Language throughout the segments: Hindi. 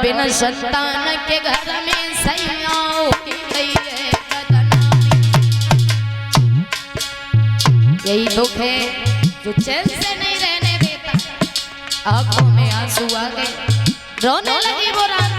बिन संतान के घर में सैया गई है बदनामी। यही दुख है जो चैन से नहीं रहने देता। आंखों में आंसू आ गए, रोने लगी वो रात।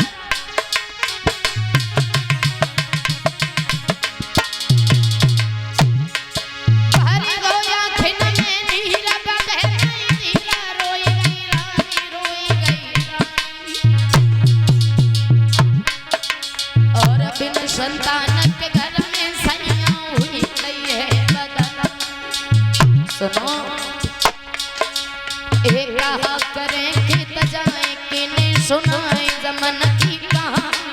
संतान के घर में सैया हुई गई है बदनामी। सुनो एक कहा करें कि तजाए कि नहीं सुनाए जमन की कहानी।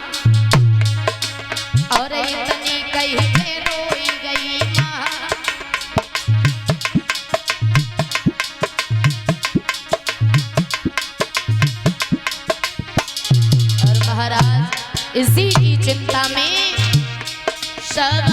और इतनी कही के रोई गई माँ। और महाराज इसी की चिंता में सब